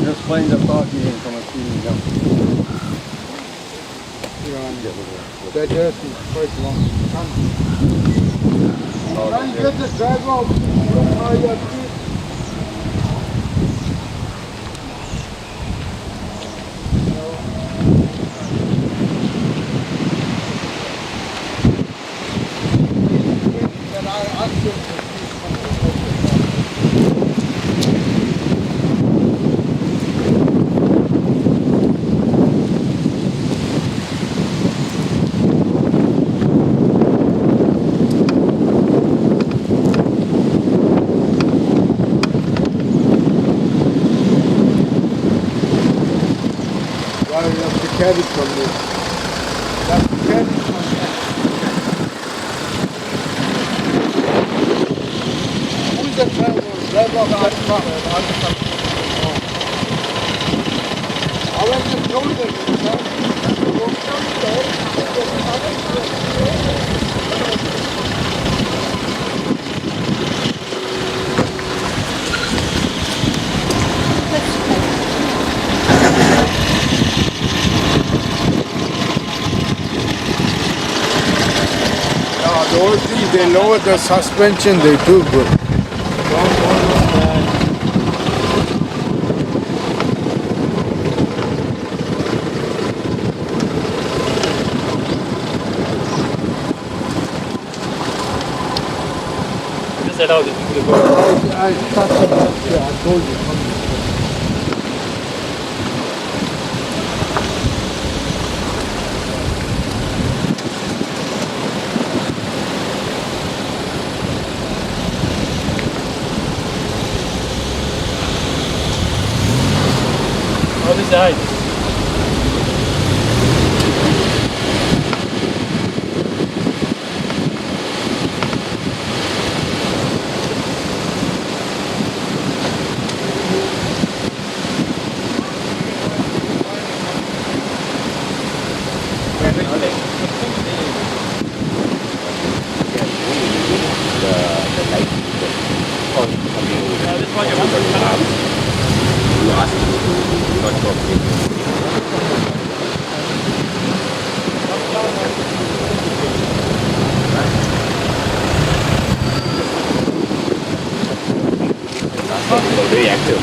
Just playing the party game from a TV jump. That just is quite long. Try and get the drive out. Carry from this. That's the carry from there. Who's the driver? Driver of that car. I went to told them, the only thing they lower the suspension, they do good. Just said how the people go. I started that, yeah, I told you. How is the height? Very active.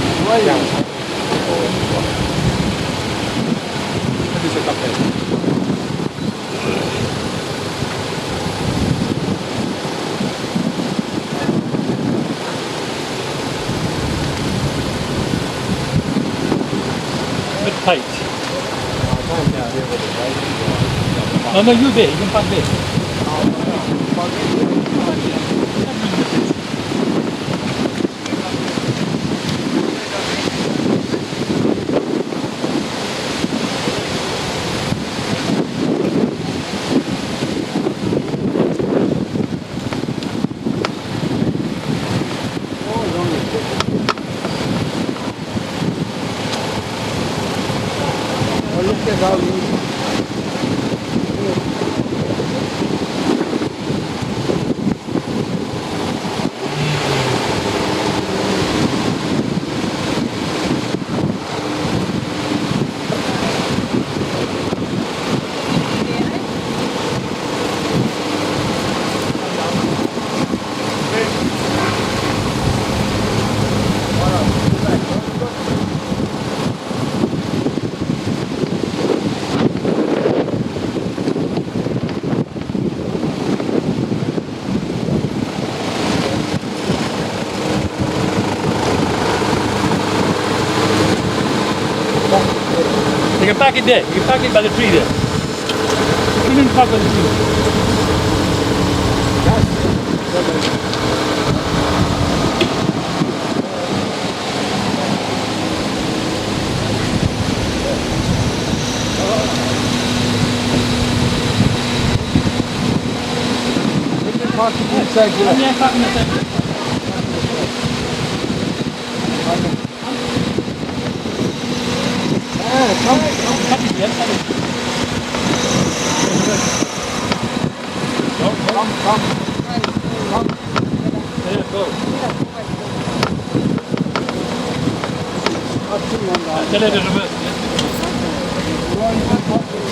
Bit tight. No, you there. You can park there. Look at how you You can park it there. You can park it by the tree there. You can park by the tree. park inside here. Yeah, park inside. Come. Come. Evet, doğru. Açın ondan. Televizyonu. Burayı da patlatıyor.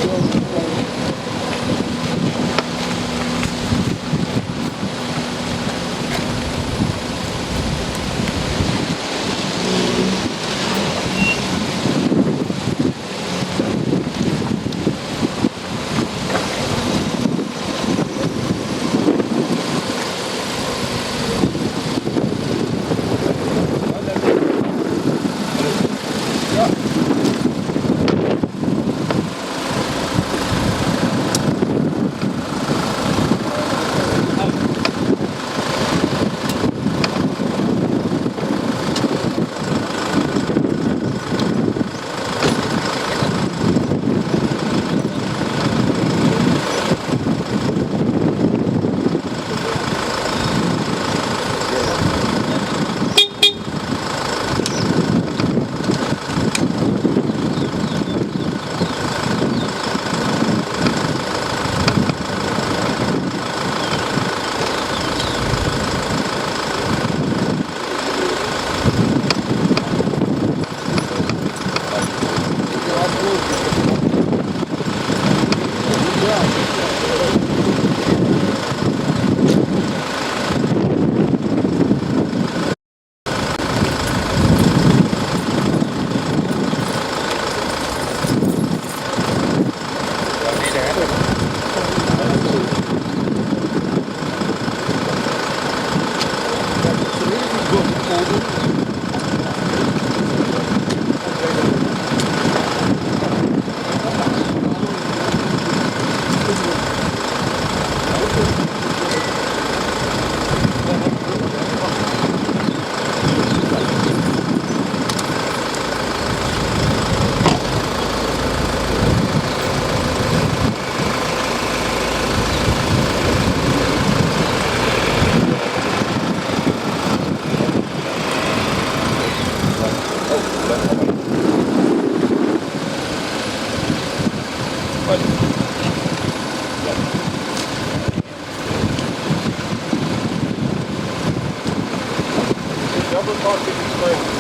Double parking is fine.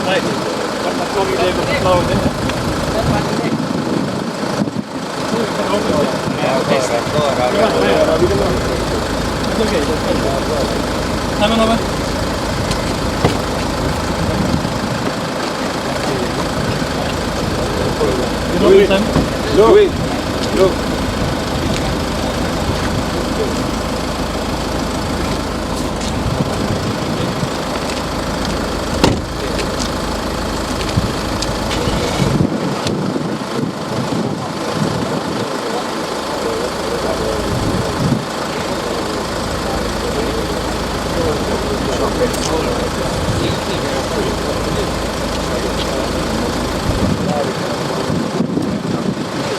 Nej, man får ju det på förslaget. Nej men Robert. Look.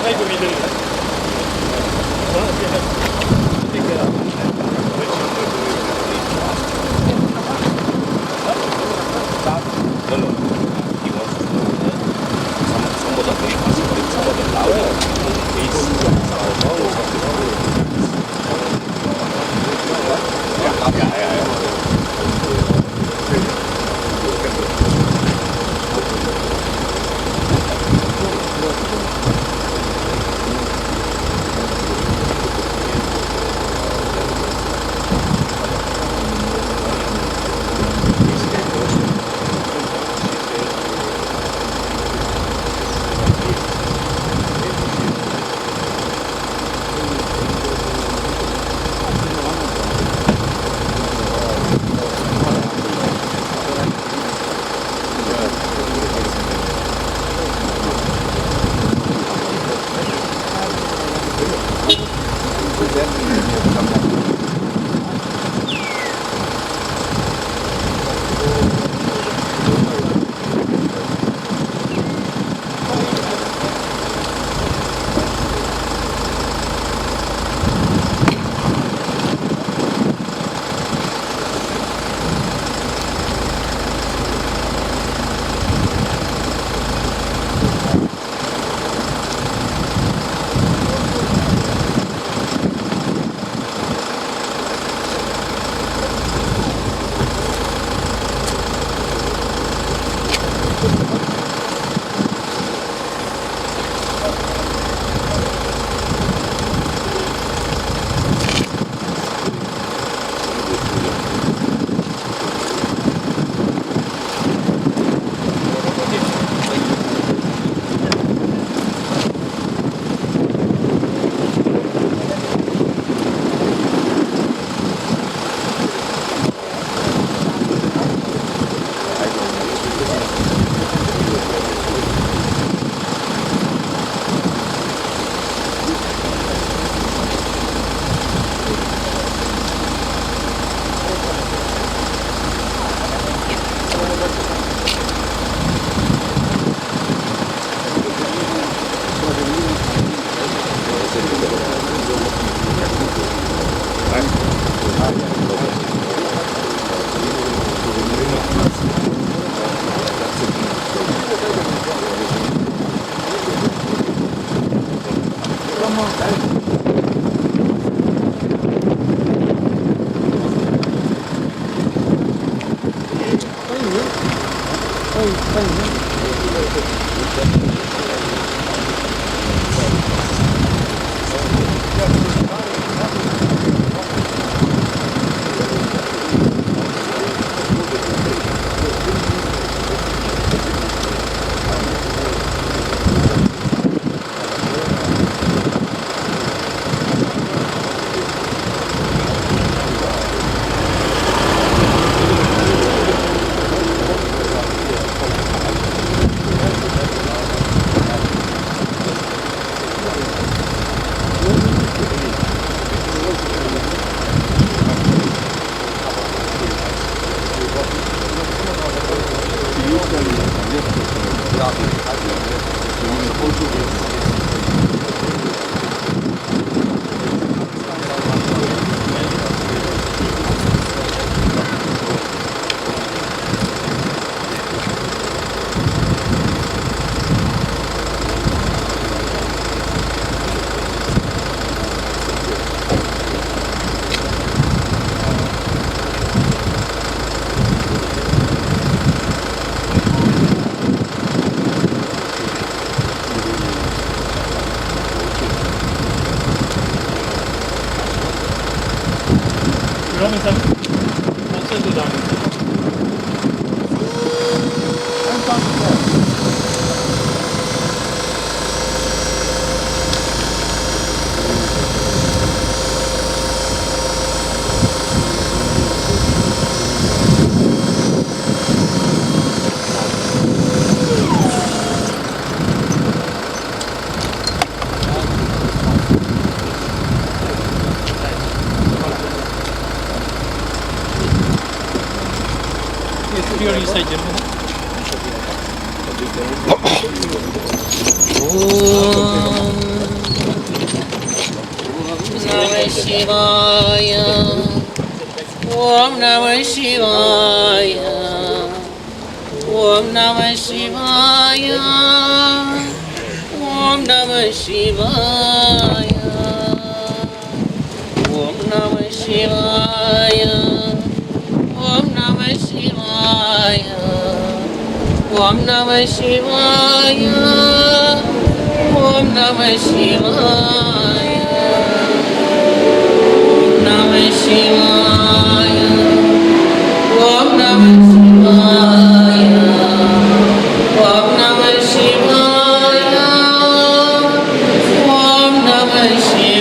Nej, gå vidare. 그러면서 어쩐지 나는 리얼이 있어 이제 Om Namah Shivaya. Om Namah Shivaya. Om Namah Shivaya. Om Namah Shivaya. Om Namah Shivaya. Om Namah Shivaya. Om Namah Shivaya. Om Namah Shivaya. Om Namah Shivaya. Om Namah Shivaya. Om Namah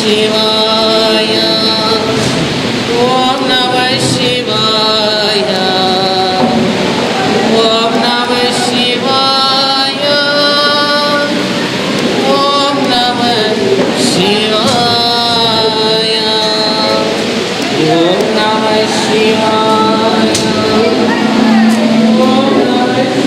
Shivaya. Om Namah Shivaya. Om Namah Shivaya. Om Namah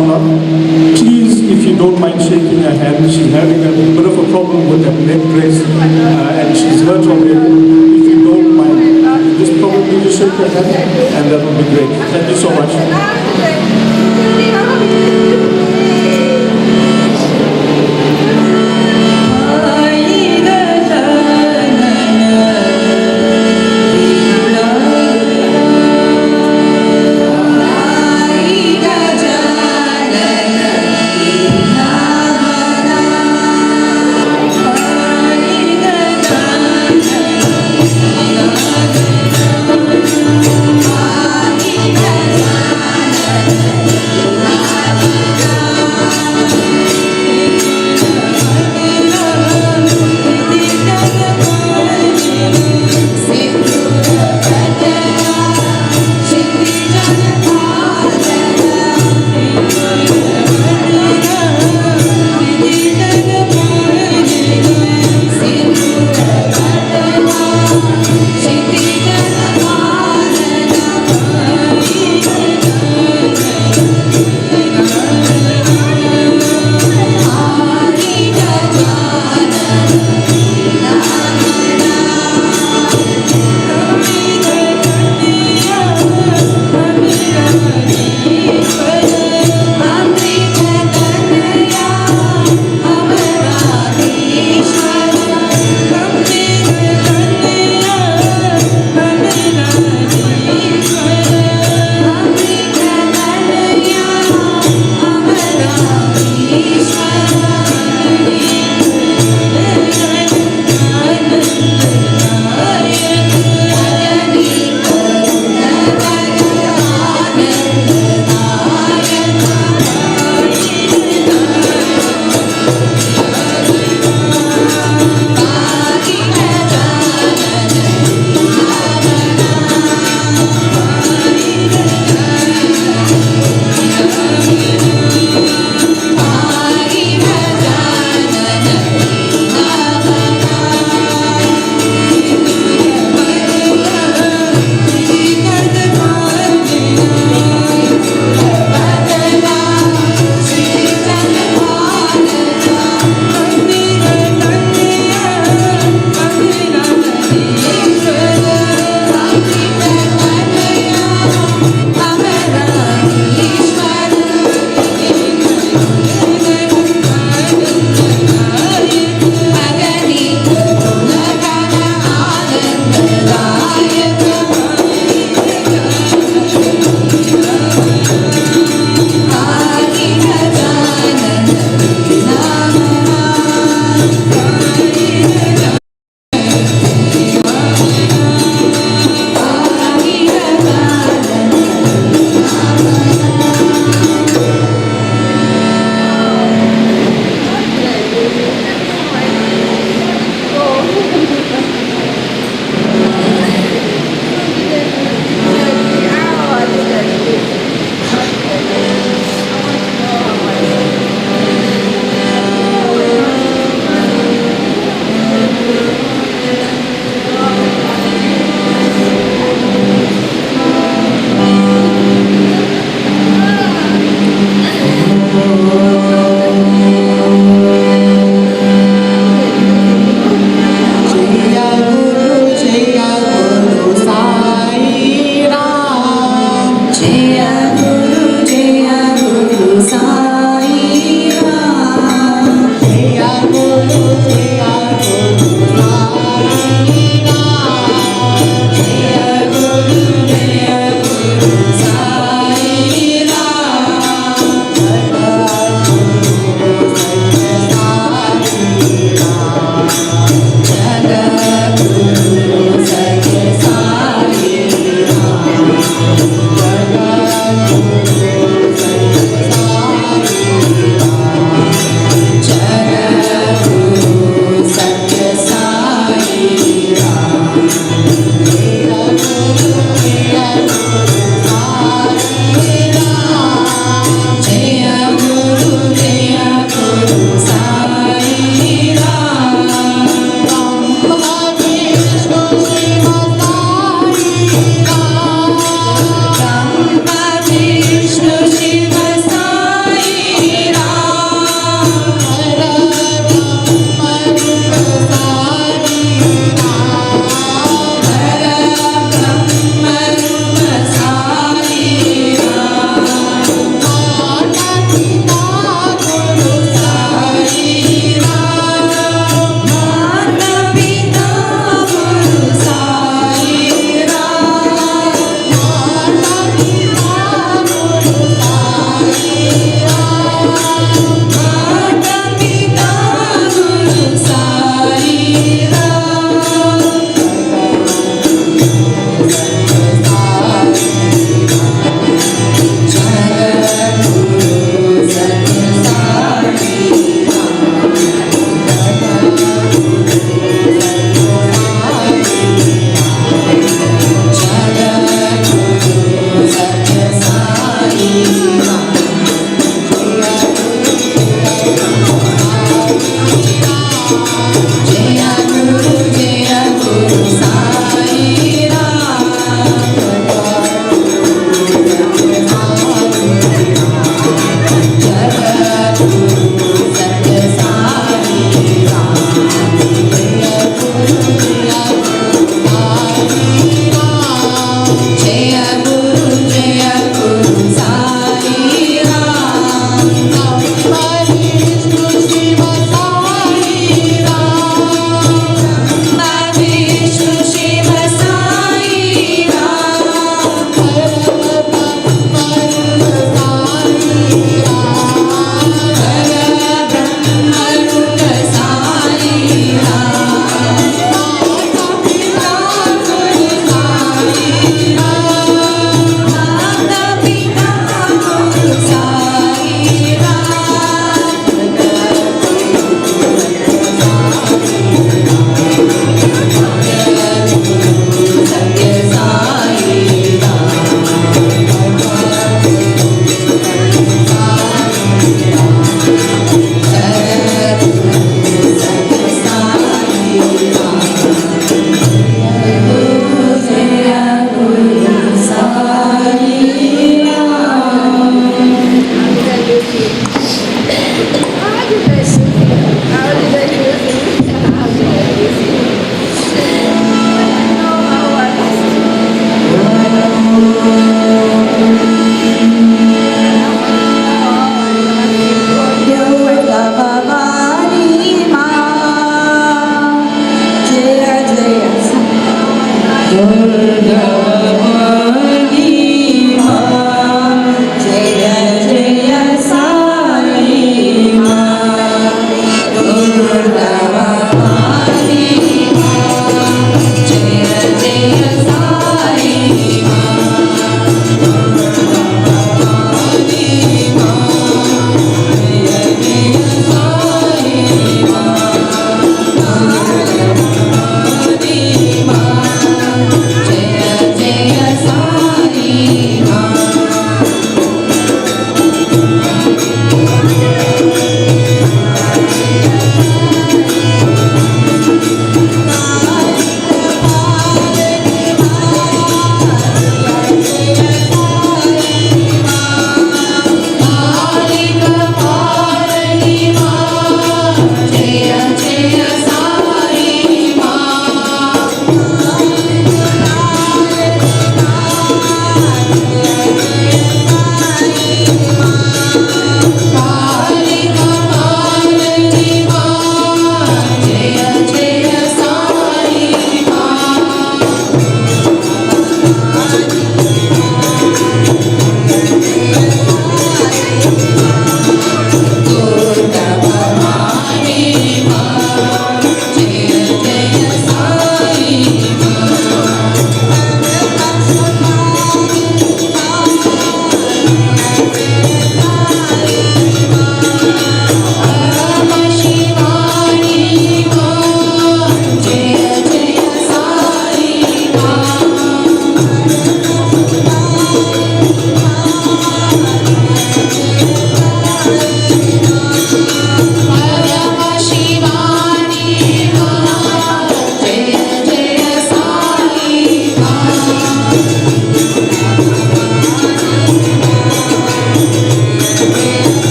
found out. Please, if you don't mind shaking her hand, she's having a bit of a problem with her neck brace and she's hurt already. If you don't mind, you just probably just shake her hand and that would be great. Thank you so much. Thank you.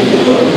Thank you.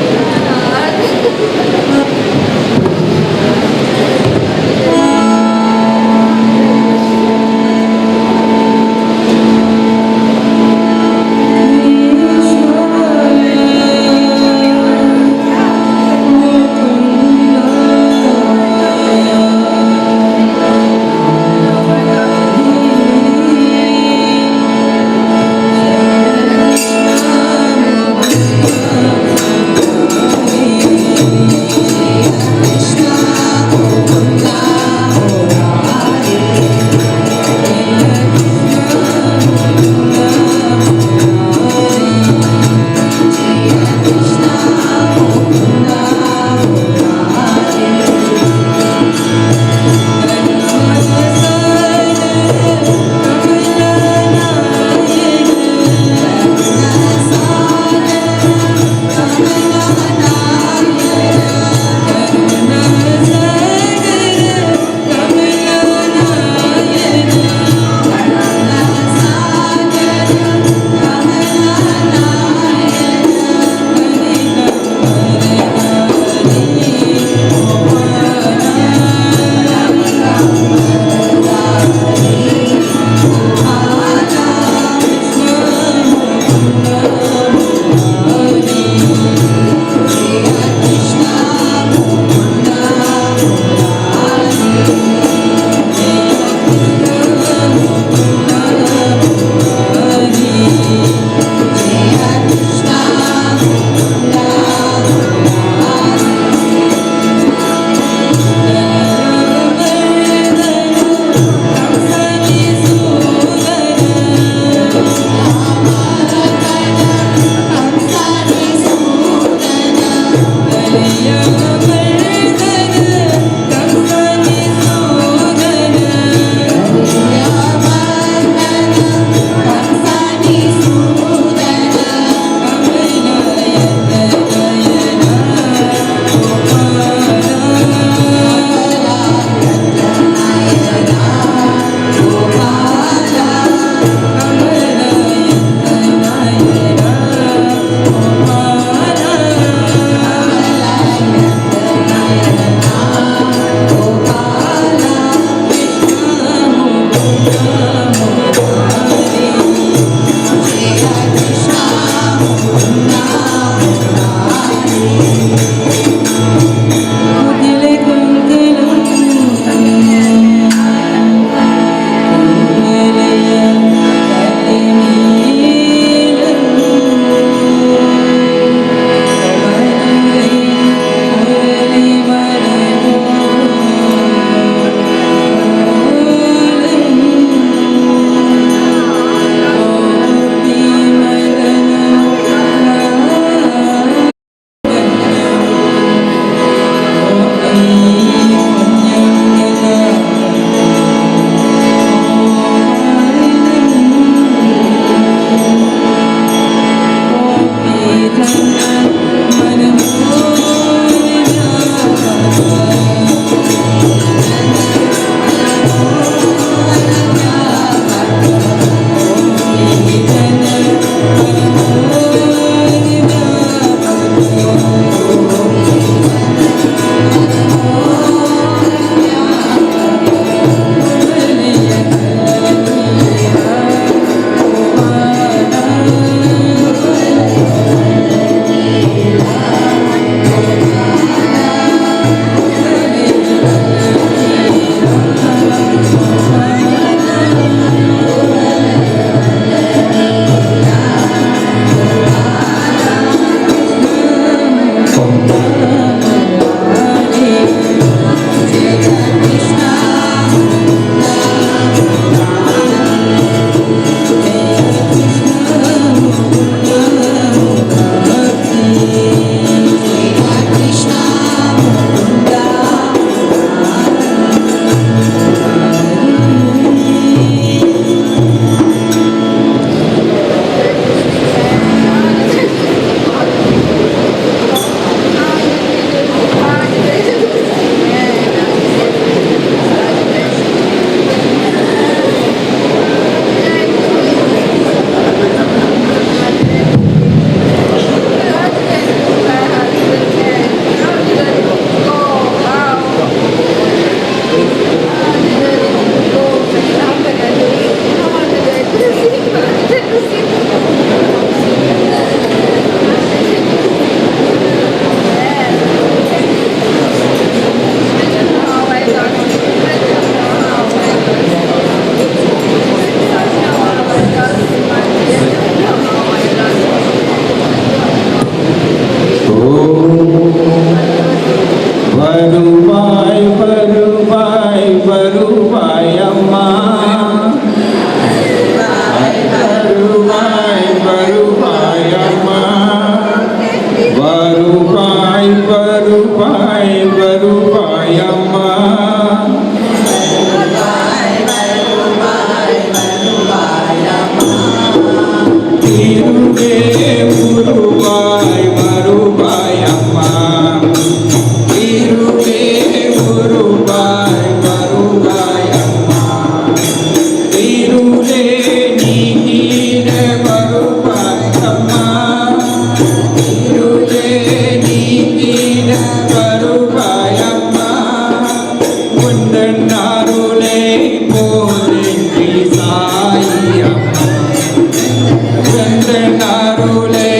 நருளை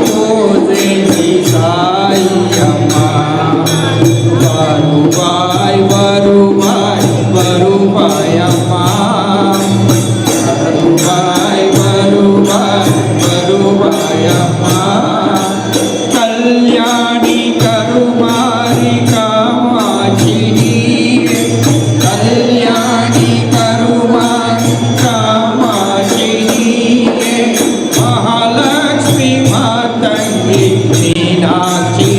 போதெஞ்சி சாயம்மா வருவாய் வருவாய் வருவாய் அம்மா வருவாய் வருவாய் வருவாய் அம்மா கல்யாணி கருமாரி காமாட்சி கல்யாணி கருமாரி காமாட்சி மகாலட்சுமி மாதங்கி மீனாட்சி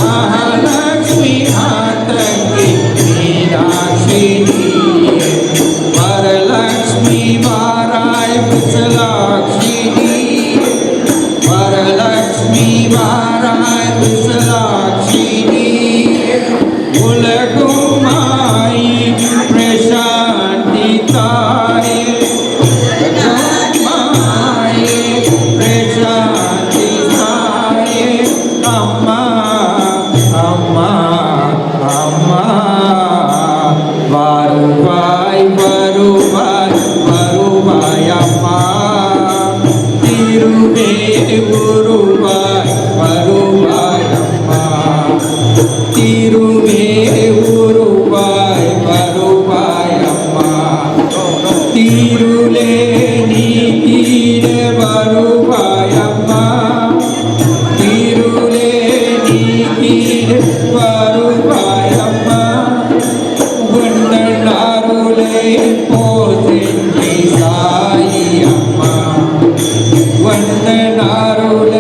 மகாலட்சுமி மாதங்கி மீனாட்சி வரலக்ஷ்மி வாராய் விசலாட்சி வரலக்ஷ்மி வாராய் விசலாட்சி உலகும் மாயி பிரசாந்தி தாயே உலகும் மாயி பிரசாந்தி தாயே அம்மா அம்மா அம்மா வருவாய் வருவாய் வருவாய் அம்மா திருவே உருவாய் வருவாய் அம்மா திருவே உருவாய் வருவாய் அம்மா திருளே நீர வருவாய் அம்மா திருளே நீர வருவாய் அம்மா வண்ணன் அருளை போதெஞ்சி சாயி அம்மா வண்ணன் அருளை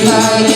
Thank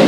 you.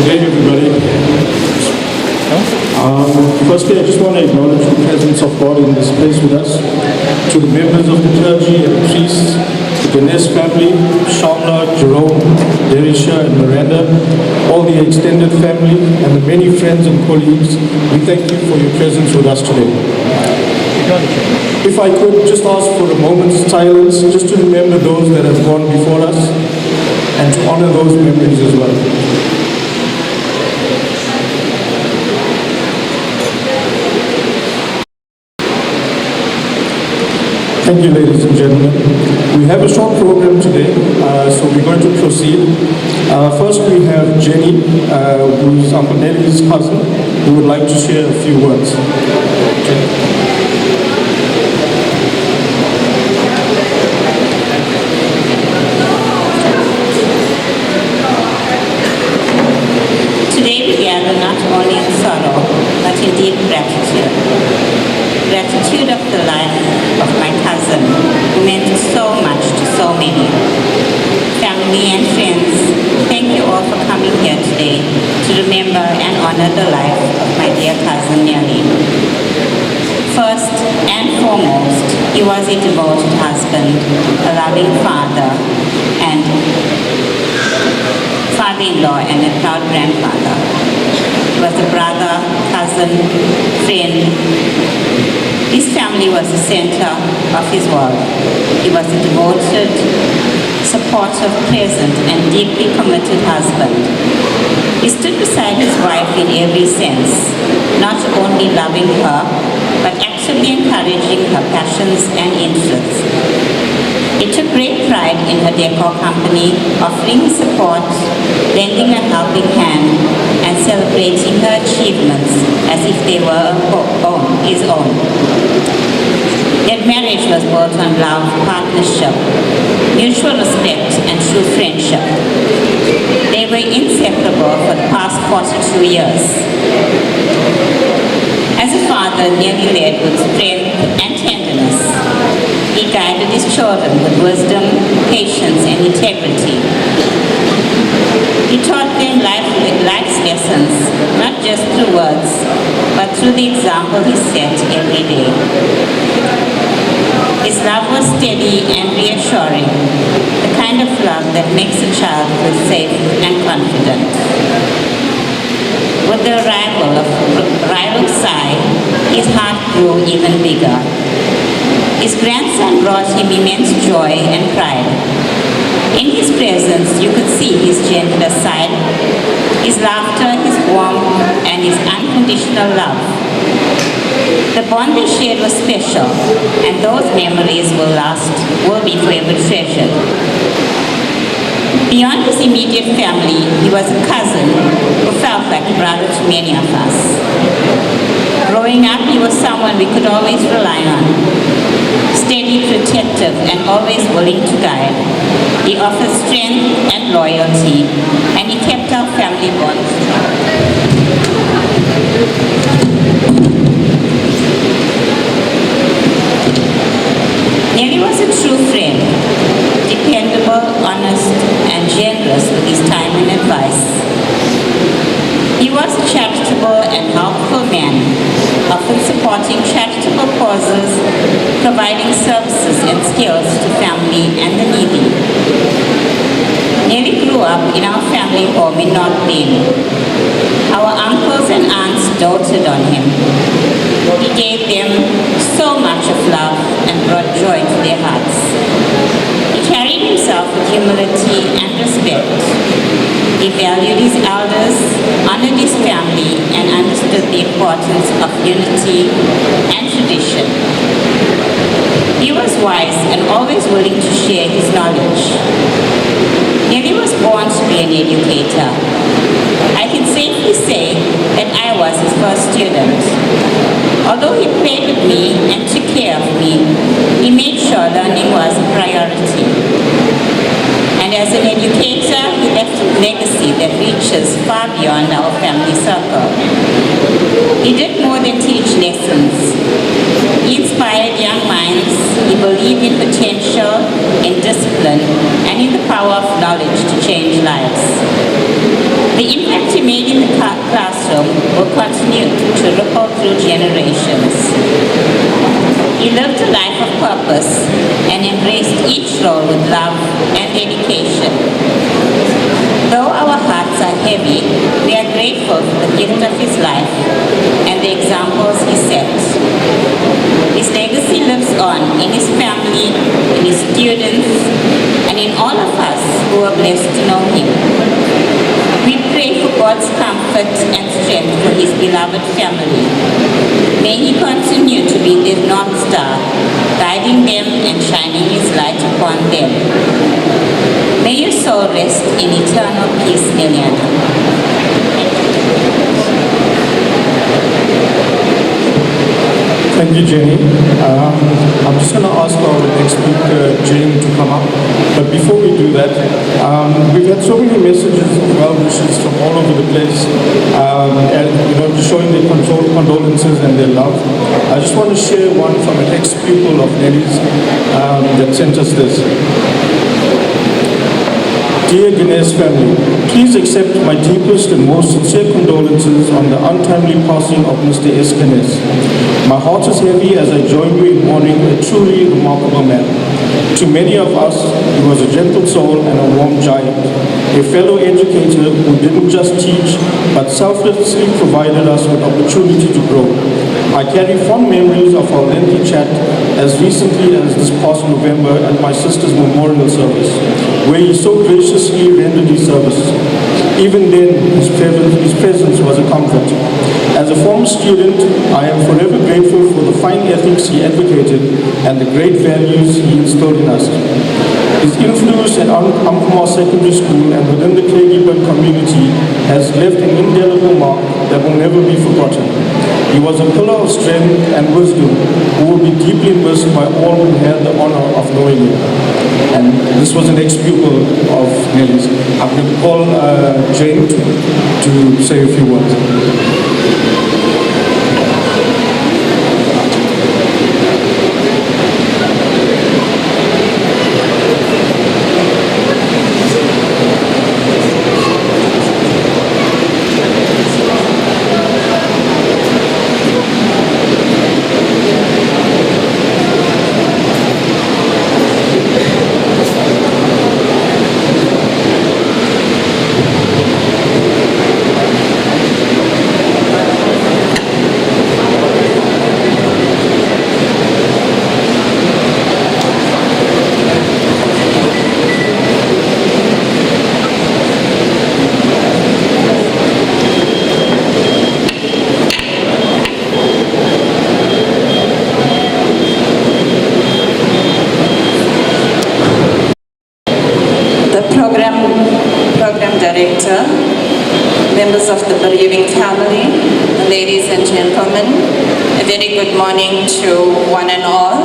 day, everybody. Firstly, I just want to acknowledge the presence of God in this place with us. To the members of the clergy and the priests, the Ganas family, Shamla, Jerome, Derisha, and Miranda, all the extended family, and the many friends and colleagues, we thank you for your presence with us today. If I could just ask for a moment's silence, just to remember those that have gone before us, and to honor those memories as well. Thank you, ladies and gentlemen. We have a short program today, so we're going to proceed. First, we have Jenny, who's Uncle Nelly's cousin, who would like to share a few words. Jenny. Today we gather not only in sorrow, but in deep gratitude. Gratitude of the life of my cousin, who meant so much to so many. Family and friends, thank you all for coming here today to remember and honor the life of my dear cousin Nelly. First and foremost, he was a devoted husband, a loving father, and father-in-law, and a proud grandfather. He was a brother, cousin, friend. His family was the center of his world. He was a devoted, supportive, present, and deeply committed husband. He stood beside his wife in every sense, not only loving her, but actively encouraging her passions and interests. He took great pride in her decor company, offering his support, lending a helping hand, and celebrating her achievements as if they were his own. Their marriage was built on love, partnership, mutual respect, and true friendship. They were inseparable for the past 42 years. As a father, Nelly led with strength and tenderness. He guided his children with wisdom, patience, and integrity. He taught them life's lessons, not just through words, but through the example he set every day. His love was steady and reassuring, the kind of love that makes a child feel safe and confident. With the arrival of rival Sai, his heart grew even bigger. His grandson brought him immense joy and pride. In his presence, you could see his gentler side, his laughter, his warmth, and his unconditional love. The bond they shared was special, and those memories will be forever treasured. Beyond his immediate family, he was a cousin who felt like a brother to many of us. Growing up, he was someone we could always rely on. Steady, protective, and always willing to guide. He offered strength and loyalty, and he kept our family bond strong. Nelly was a true friend, dependable, honest, and generous with his time and advice. He was a charitable and helpful man, often supporting charitable causes, providing services and skills to family and the needy. Nelly grew up in our family home in North Lane. Our uncles and aunts doted on him. He gave them so much of love and brought joy to their hearts. He carried himself with humility and respect. He valued his elders, honored his family, and understood the importance of unity and tradition. He was wise and always willing to share his knowledge. Nelly was born to be an educator. I can safely say that I was his first student. Although he played with me and took care of me, he made sure learning was a priority. And as an educator, he left a legacy that reaches far beyond our family circle. He did more than teach lessons. He inspired young minds. He believed in potential, in discipline, and in the power of knowledge to change lives. The impact he made role with love and dedication. Though our hearts are heavy, we are grateful for the gift of his life and the examples he set. His legacy lives on in his family, in his students, and in all of us who are blessed to know him. We pray for God's comfort and strength for his beloved family. May he continue to be their North Star, guiding them and shining his light upon them. May your soul rest in eternal peace, Liliana. Thank you, Jenny. I'm just going to ask our next speaker, Jane, to come up. But before we do that, we've had so many messages of well wishes from all over the place, and showing their condolences and their love. I just want to share one from an ex-pupil of Nelly's that sent us this. Dear Ganas family, please accept my deepest and most sincere condolences on the untimely passing of Mr. S. Ganas. My heart is heavy as I join you in mourning a truly remarkable man. To many of us, he was a gentle soul and a warm giant, a fellow educator who didn't just teach, but selflessly provided us with opportunity to grow. I carry fond memories of our lengthy chat as recently as this past November at my sister's memorial service, where he so graciously rendered his service. Even then, his presence was a comfort. As a former student, I am forever grateful for the fine ethics he advocated and the great values he instilled in us. His influence at Amkumar Secondary School and within the Klegibert community has left an indelible mark that will never be forgotten. He was a pillar of strength and wisdom who will be deeply missed by all who had the honor of knowing him. And this was an ex-pupil of Nelly's. I'm going to call Jane to say a few words. Director, members of the bereaving family, ladies and gentlemen, a very good morning to one and all.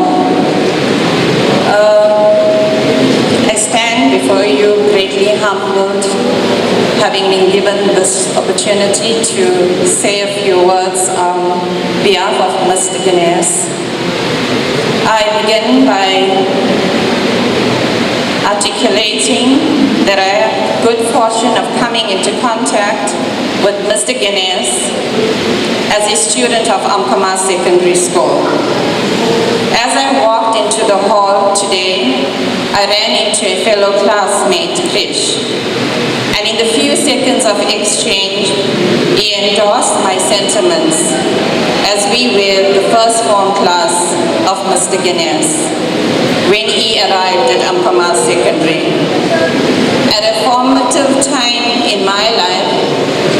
I stand before you greatly humbled, having been given this opportunity to say a few words on behalf of Mr. Ganas. I begin by articulating that I have good fortune of coming into contact with Mr. Ganas as a student of Amkumar Secondary School. As I walked into the hall today, I ran into a fellow classmate, Krish, and in the few seconds of exchange, he endorsed my sentiments as we were the first form class of Mr. Ganas when he arrived at Amkumar Secondary. At a formative time in my life,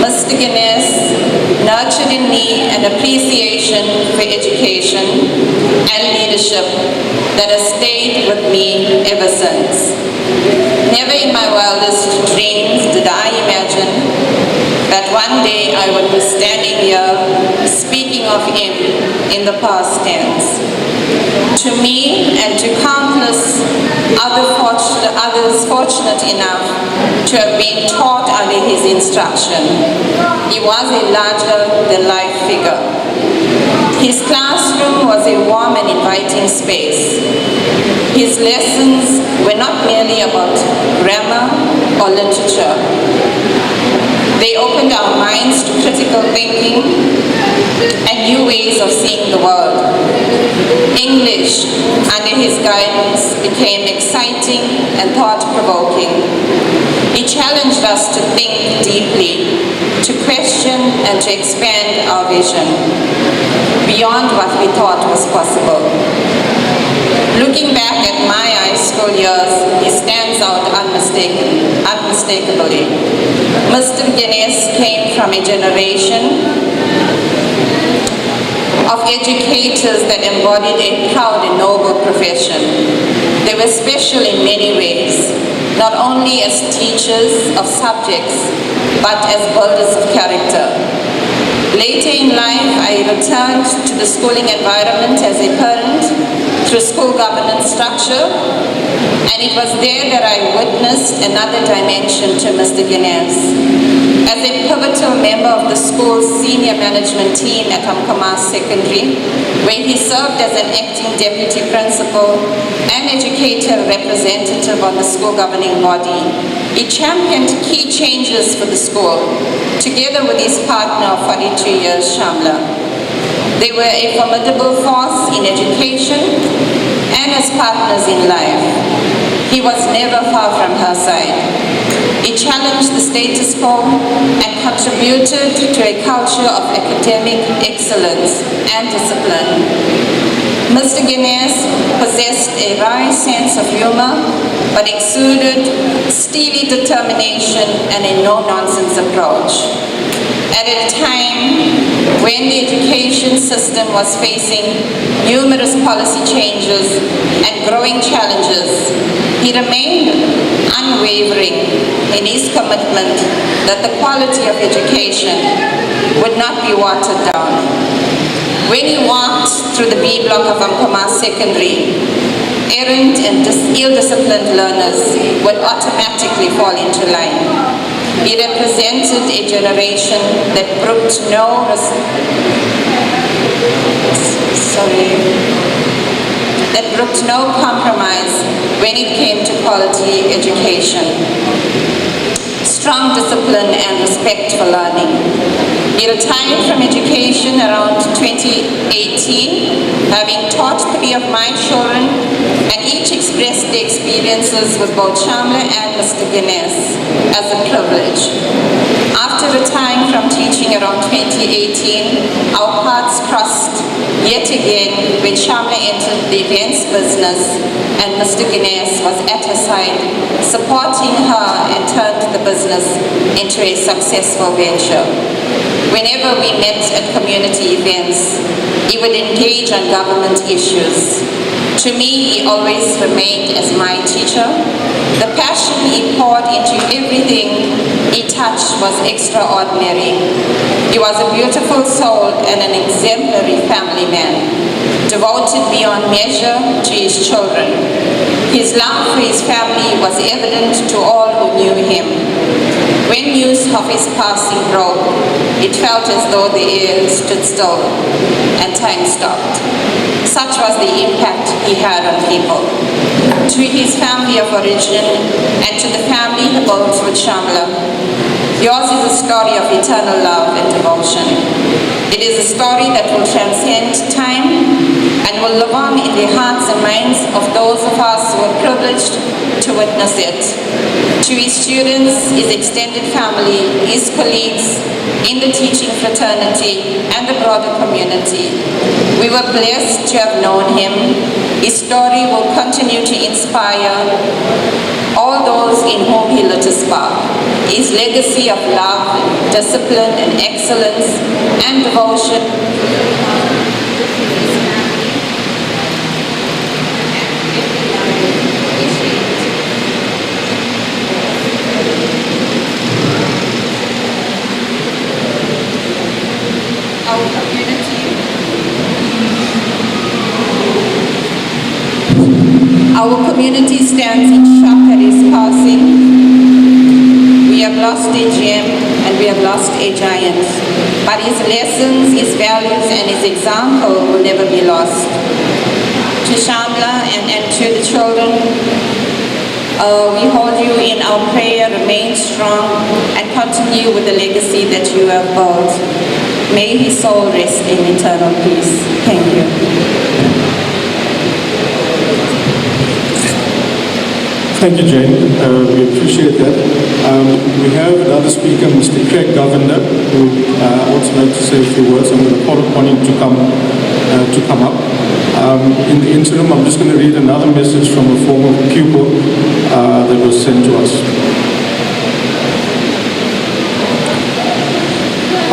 Mr. Ganas nurtured in me an appreciation for education and leadership that has stayed with me ever since. Never in my wildest dreams did I imagine that one day I would be standing here speaking of him in the past tense. To me and to countless others fortunate enough to have been taught under his instruction, he was a larger-than-life figure. His classroom was a warm and inviting space. His lessons were not merely about grammar or literature. They opened our minds to critical thinking and new ways of seeing the world. English, under his guidance, became exciting and thought-provoking. He challenged us to think deeply, to question and to expand our vision beyond what we thought was possible. Looking back at my high school years, he stands out unmistakably. Mr. Ganas came from a generation of educators that embodied a proud and noble profession. They were special in many ways, not only as teachers of subjects, but as builders of character. Later in life, I returned to the schooling environment as a parent through school governance structure, and it was there that I witnessed another dimension to Mr. Ganas. As a pivotal member of the school's senior management team at Amkamas Secondary, where he served as an acting deputy principal and educator representative on the school governing body, he championed key changes for the school, together with his partner of 42 years, Shamla. They were a formidable force in education and as partners in life. He was never far from her side. He challenged the status quo and contributed to a culture of academic excellence and discipline. Mr. Ganas possessed a wry sense of humor, but exuded steely determination and a no-nonsense approach. At a time when the education system was facing numerous policy changes and growing challenges, he remained unwavering in his commitment that the quality of education would not be watered down. When he walked through the B block of Amkamas Secondary, errant and ill-disciplined learners would automatically fall into line. He represented a generation that brooked no compromise when it came to quality education, strong discipline and respect for learning. He retired from education around 2018, having taught 3 of my children, and each expressed their experiences with both Shamla and Mr. Ganas as a privilege. After retiring from teaching around 2018, our paths crossed yet again when Shamla entered the events business and Mr. Ganas was at her side, supporting her and turned the business into a successful venture. Whenever we met at community events, he would engage on government issues. To me, he always remained as my teacher. The passion he poured into everything he touched was extraordinary. He was a beautiful soul and an exemplary family man, devoted beyond measure to his children. His love for his family was evident to all who knew him. When news of his passing broke, it felt as though the air stood still and time stopped. Such was the impact he had on people. To his family of origin and to the family he built with Shamla, yours is a story of eternal love and devotion. It is a story that will transcend time and will live on in the hearts and minds of those of us who are privileged to witness it. To his students, his extended family, his colleagues in the teaching fraternity and the broader community, we were blessed to have known him. His story will continue to inspire all those in whom he lit a spark. His legacy of love, discipline, and excellence and devotion Our community stands in shock at his passing. We have lost a gem and we have lost a giant. But his lessons, his values, and his example will never be lost. To Shamla and to the children, We hold you in our prayer, remain strong, and continue with the legacy that you have built. May his soul rest in eternal peace. Thank you. Thank you, Jane. We appreciate that. We have another speaker, Mr. Craig Governor, who also like to say a few words. I'm going to call upon him to come up. In the interim, I'm just going to read another message from a former pupil that was sent to us.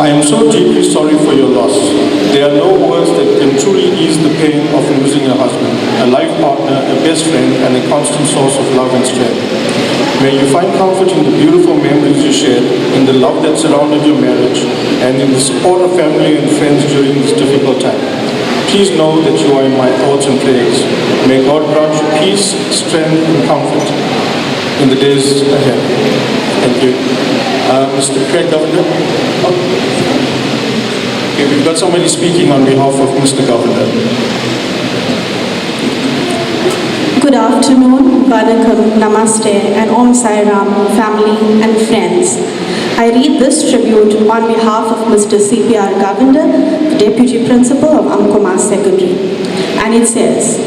I am so deeply sorry for your loss. There are no words that can truly ease the pain of losing a husband, a life partner, a best friend, and a constant source of love and strength. May you find comfort in the beautiful memories you shared, in the love that surrounded your marriage, and in the support of family and friends during this difficult time. Please know that you are in my thoughts and prayers. May God grant you peace, strength, and comfort in the days ahead. Thank you. Mr. Craig Governor. Okay, we've got somebody speaking on behalf of Mr. Governor. Good afternoon, Vanakkam, Namaste, and Om Sai Ram, family and friends. I read this tribute on behalf of Mr. C.P.R. Governor, the Deputy Principal of Amkumas Secondary. And it says,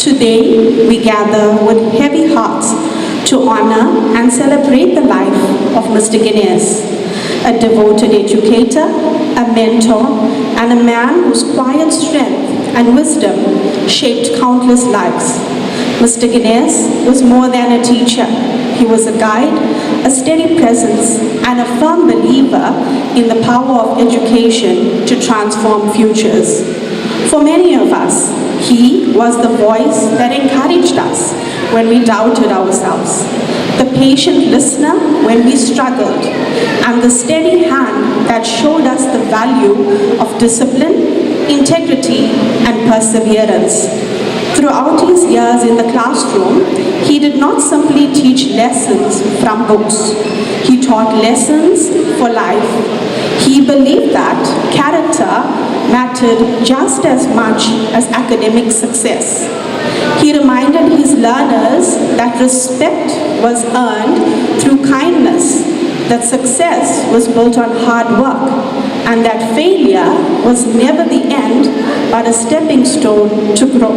today we gather with heavy hearts to honor and celebrate the life of Mr. Ganas, a devoted educator, a mentor, and a man whose quiet strength and wisdom shaped countless lives. Mr. Ganas was more than a teacher. He was a guide, a steady presence, and a firm believer in the power of education to transform futures. For many of us, he was the voice that encouraged us when we doubted ourselves, the patient listener when we struggled, and the steady hand that showed us the value of discipline, integrity, and perseverance. Throughout his years in the classroom, he did not simply teach lessons from books. He taught lessons for life. He believed that character mattered just as much as academic success. He reminded his learners that respect was earned through kindness, that success was built on hard work, and that failure was never the end, but a stepping stone to grow.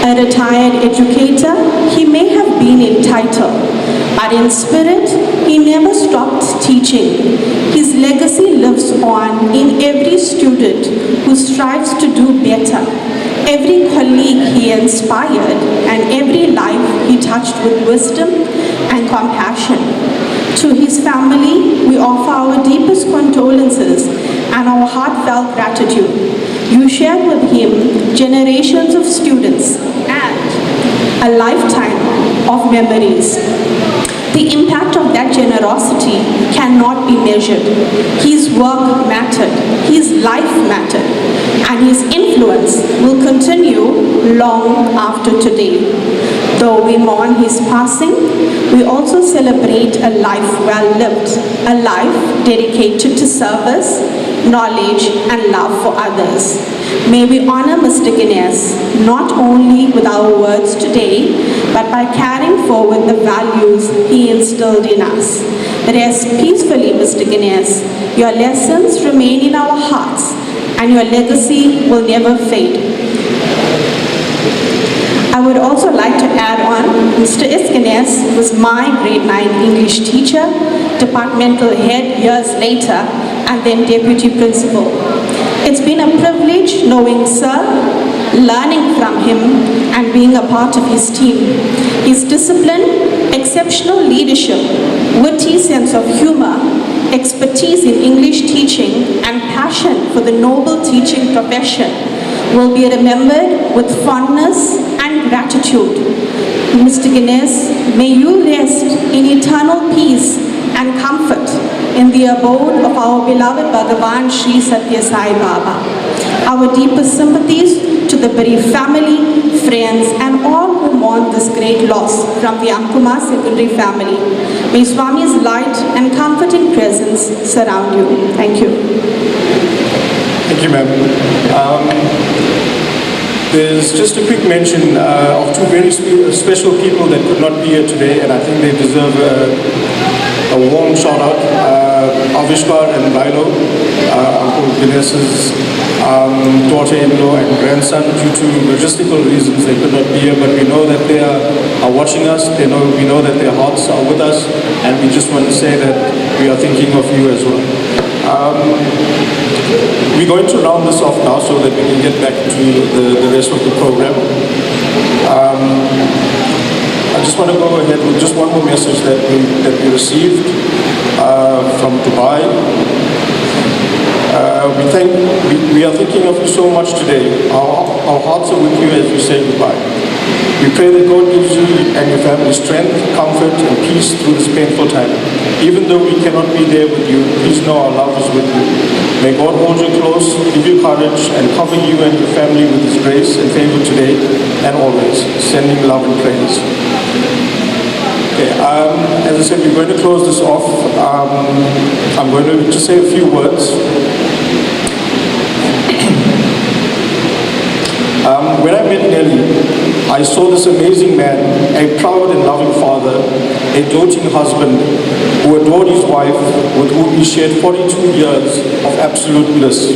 A retired educator, he may have been in title, but in spirit, he never stopped teaching. His legacy lives on in every student who strives to do better, every colleague he inspired, and every life he touched with wisdom and compassion. To his family, we offer our deepest condolences and our heartfelt gratitude. You shared with him generations of students and a lifetime of memories. The impact of that generosity cannot be measured. His work mattered, his life mattered, and his influence will continue long after today. Though we mourn his passing, we also celebrate a life well lived, a life dedicated to service, knowledge, and love for others. May we honor Mr. Ganas not only with our words today, but by carrying forward the values he instilled in us. Rest peacefully, Mr. Ganas. Your lessons remain in our hearts, and your legacy will never fade. I would also like to add on, Mr. Ganas was my grade 9 English teacher, departmental head years later, and then deputy principal. It's been a privilege knowing Sir, learning from him, and being a part of his team. His discipline, exceptional leadership, witty sense of humor, expertise in English teaching, and passion for the noble teaching profession will be remembered with fondness and gratitude. Mr. Ganas, may you rest in eternal peace and comfort in the abode of our beloved Bhagavan Sri Satya Sai Baba. Our deepest sympathies to the bereaved family, friends, and all who mourn this great loss from the Amkumas Secondary family. May Swami's light and comforting presence surround you. Thank you. Thank you, ma'am. There's just a quick mention of two very special people that could not be here today, and I think they deserve a warm shout out. Avishkar and Lilo, Uncle Ganes's daughter-in-law and grandson. Due to logistical reasons, they could not be here, but we know that they are watching us. We know that their hearts are with us, and we just want to say that we are thinking of you as well. We're going to round this off now so that we can get back to the rest of the program. I just want to go ahead with just one more message that we received from Dubai. We are thinking of you so much today. Our hearts are with you as we say goodbye. We pray that God gives you and your family strength, comfort, and peace through this painful time. Even though we cannot be there with you, please know our love is with you. May God hold you close, give you courage, and cover you and your family with His grace and favor today and always. Sending love and praise. Okay, as I said, we're going to close this off. I'm going to just say a few words. When I met Nelly, I saw this amazing man, a proud and loving father, a doting husband who adored his wife, with whom he shared 42 years of absolute bliss,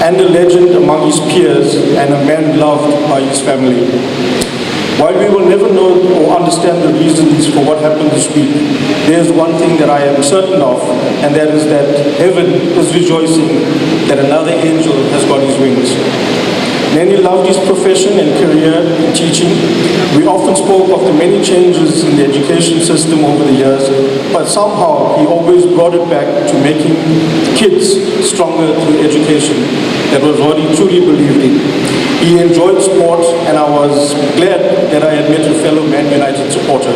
and a legend among his peers and a man loved by his family. While we will never know or understand the reasons for what happened this week, there is one thing that I am certain of, and that is that heaven is rejoicing that another angel has got his wings. Nenny loved his profession and career in teaching. We often spoke of the many changes in the education system over the years, but somehow he always brought it back to making kids stronger through education. That was what he truly believed in. He enjoyed sport, and I was glad that I had met a fellow Man United supporter.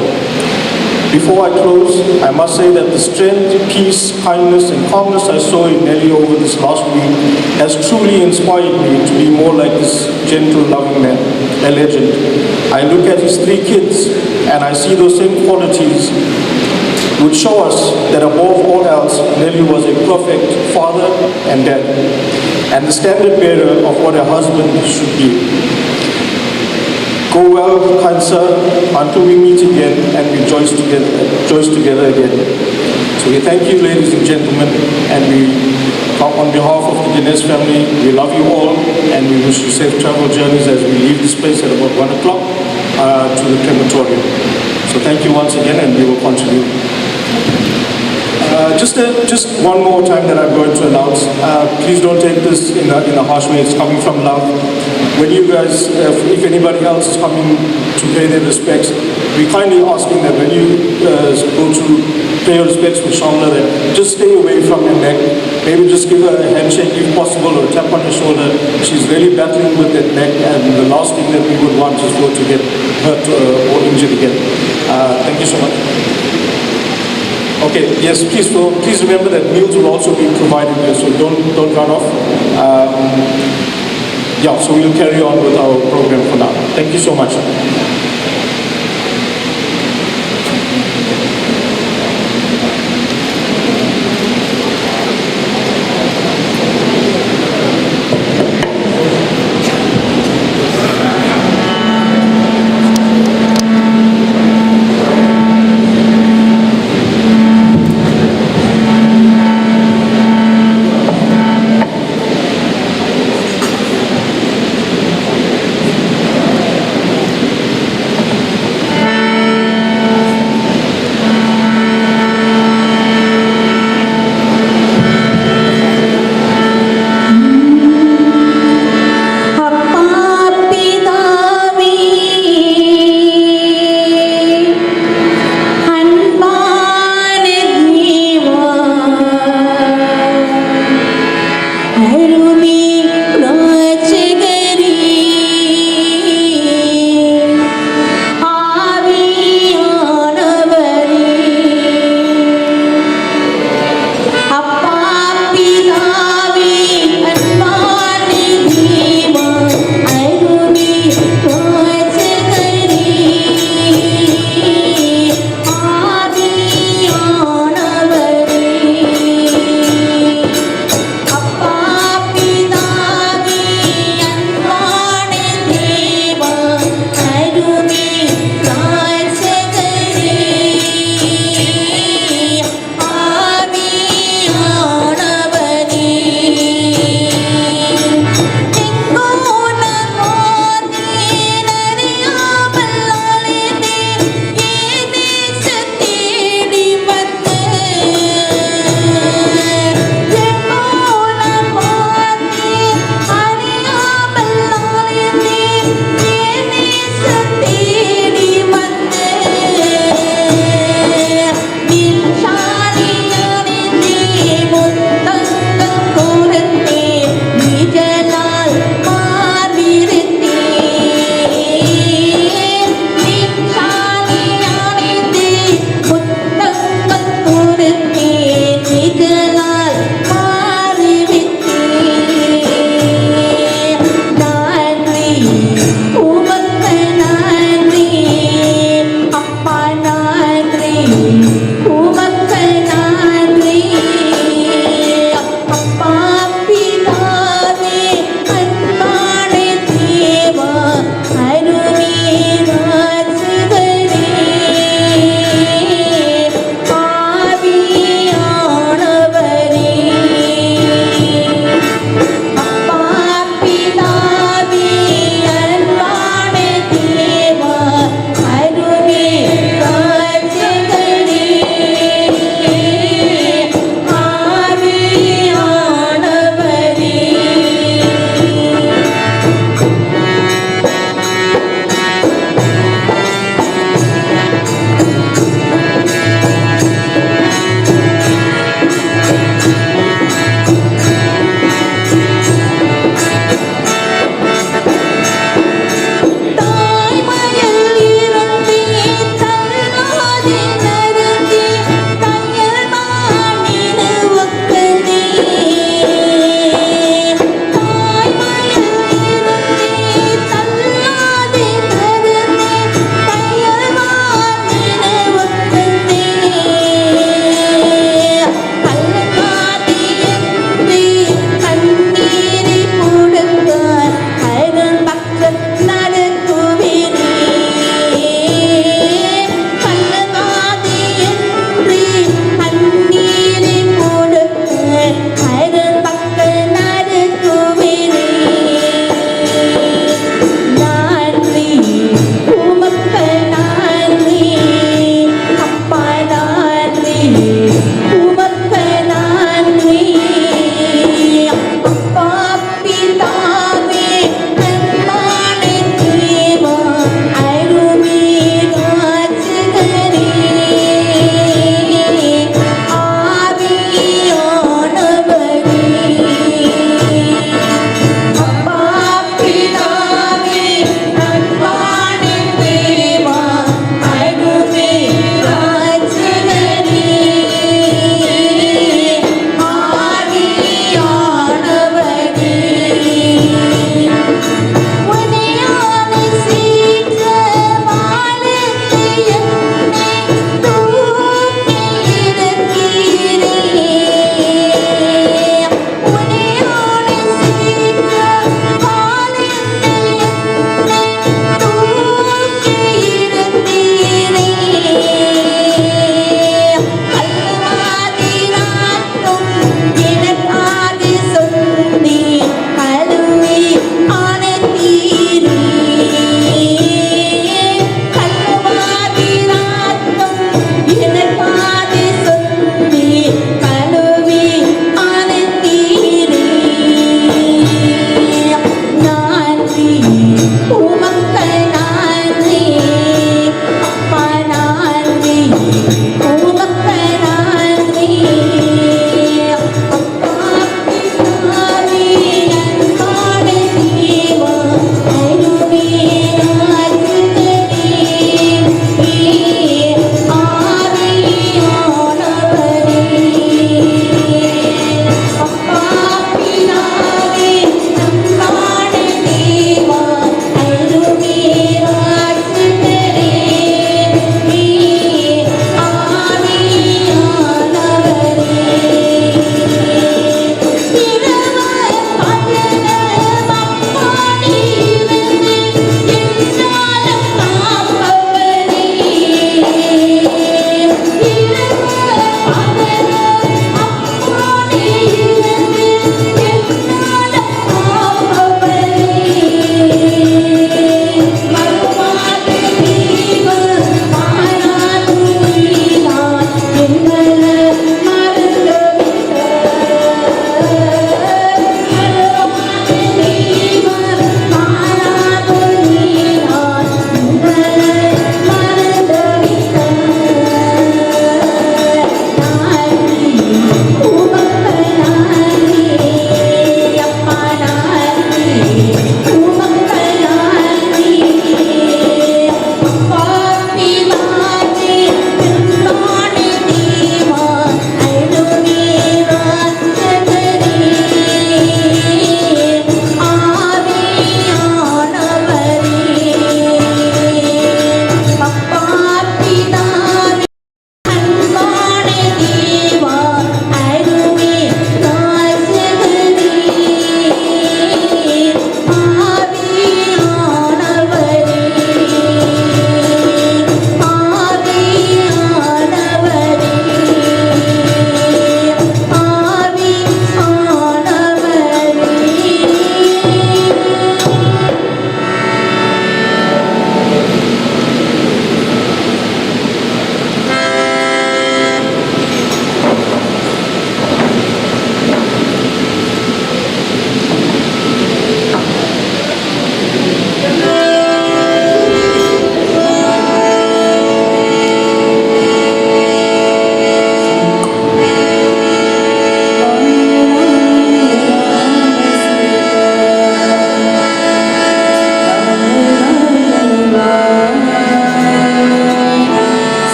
Before I close, I must say that the strength, peace, kindness, and calmness I saw in Nelly over this last week has truly inspired me to be more like this gentle, loving man, a legend. I look at his 3 kids, and I see those same qualities which show us that above all else, Nelly was a perfect father and dad, and the standard bearer of what a husband should be. Go well, kind sir, until we meet again and rejoice together again. So we thank you, ladies and gentlemen, and on behalf of the Ganas family, we love you all, and we wish you safe travel journeys as we leave this place at about 1 o'clock to the crematorium. So thank you once again, and we will continue. Just one more time that I'm going to announce. Please don't take this in a harsh way. It's coming from love. When you guys, if anybody else is coming to pay their respects, we're kindly asking that when you go to pay your respects with Shamla, that just stay away from her neck. Maybe just give her a handshake if possible, or a tap on her shoulder. She's really battling with that neck, and the last thing that we would want is for her to get hurt or injured again. Thank you so much. Okay, yes, please remember that meals will also be provided here, so don't run off. Yeah, so we'll carry on with our program for now. Thank you so much.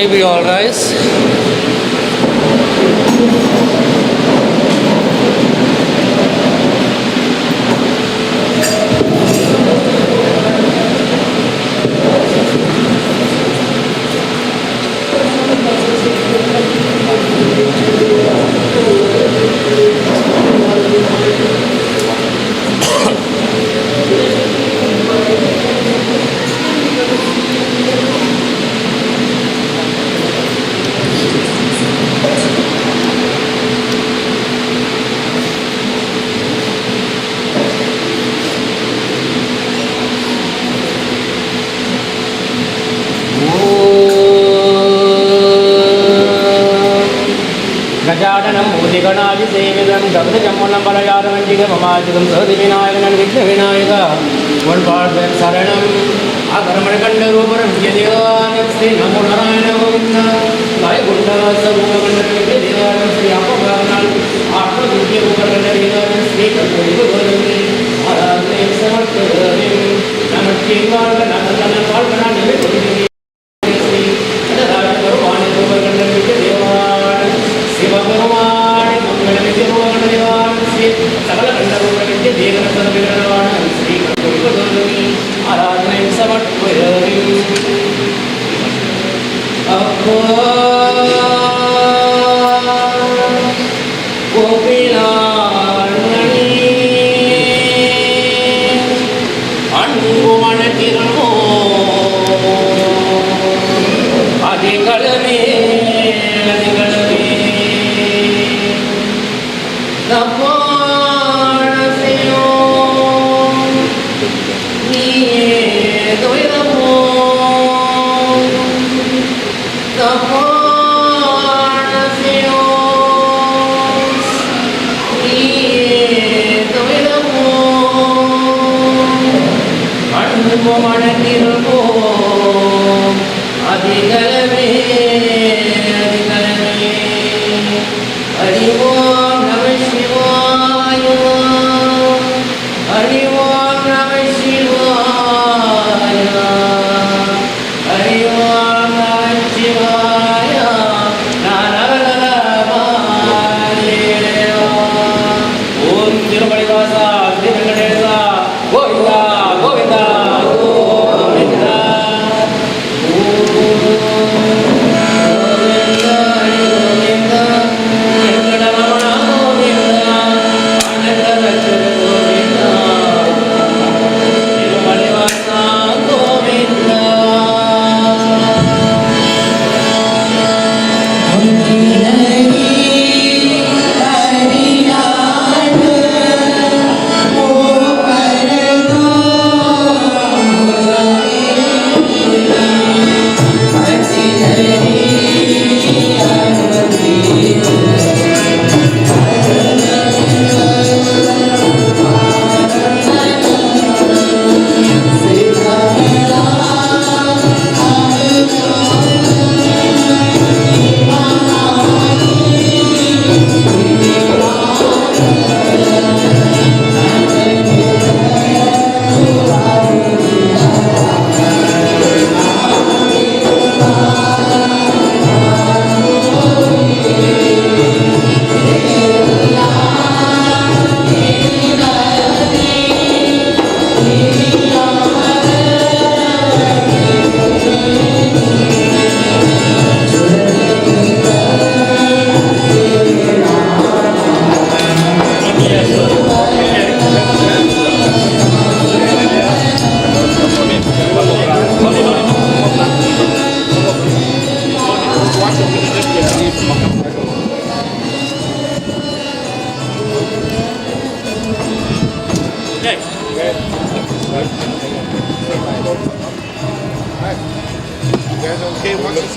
May we all rise. गजाननं भूतिगणादिसेवितं जगदजम्मुनं बलजातमञ्जिगममाजितं सहदिविनायकनं विघ्नविनायक वनपार्धं शरणम् आकर्मणकण्डरूपं विजयदेवानं श्री नमो नारायण गोविन्द वायुगुण्डवासभूमकण्डं विजयदेवानं श्री अपभावनान् आत्मदुर्गरूपकण्डदेवानं श्री कर्पूरिगोविन्दे आराधने समर्पयामि नमः शिवाय नमः पाल्गना निवेदयामि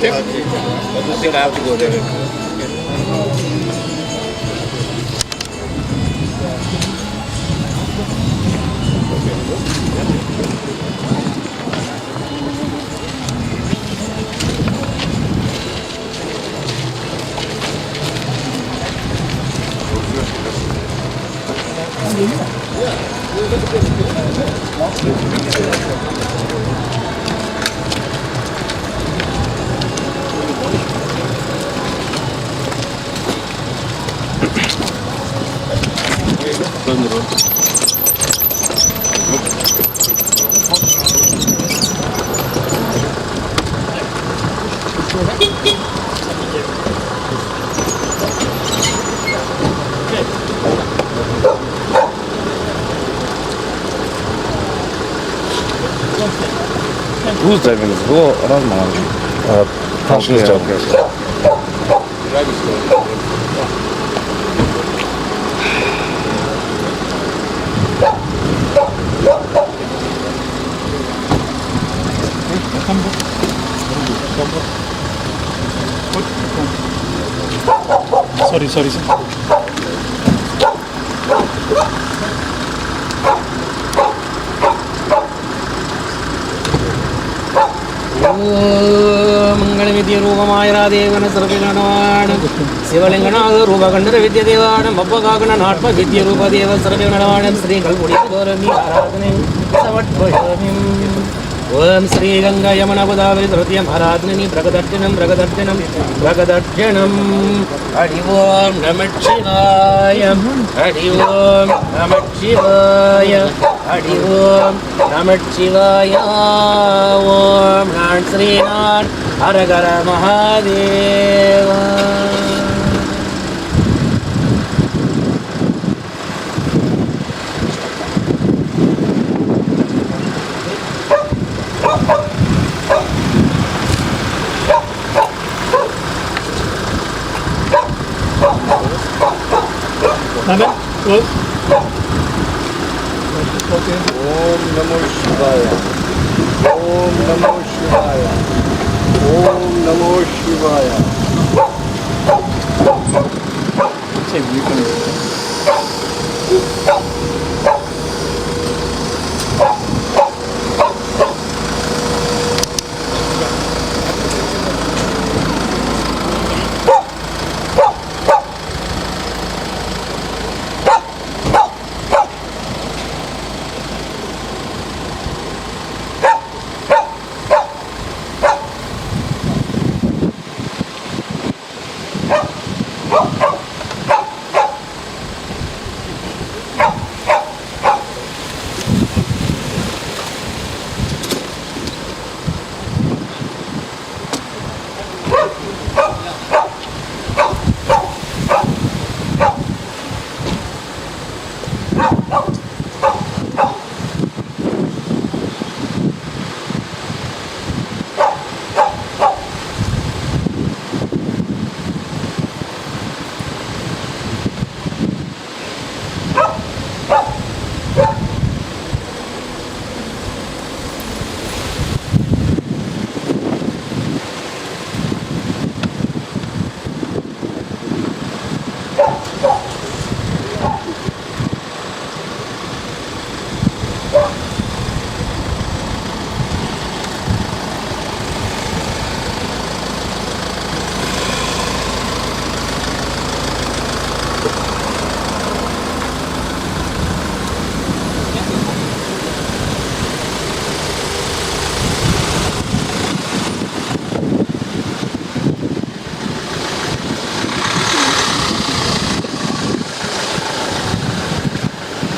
I think I have to go there. Who's driving this? Who around Function is driving. Sorry, sir. मंगलविद्य रूपमायरा देवन सर्वगणवाण शिवलिंगनाथ रूपगंडर विद्य देवाण बब्बगागण नाट्म विद्य रूप देव सर्वगणवाण श्री कल्पुड़ी गौरमी आराधने समर्पयामि ओम श्री गंगा यमुना गोदावरी सरस्वती आराधने प्रगदर्शनम हरि ओम नमः शिवाय हरि ओम नमः शिवाय हरि ओम नमः शिवाय ओम नारायण श्रीनाथ हर हर Mahadev Om Namo Shivaya. Om Namo Shivaya. Om Namo Shivaya. Say, you can.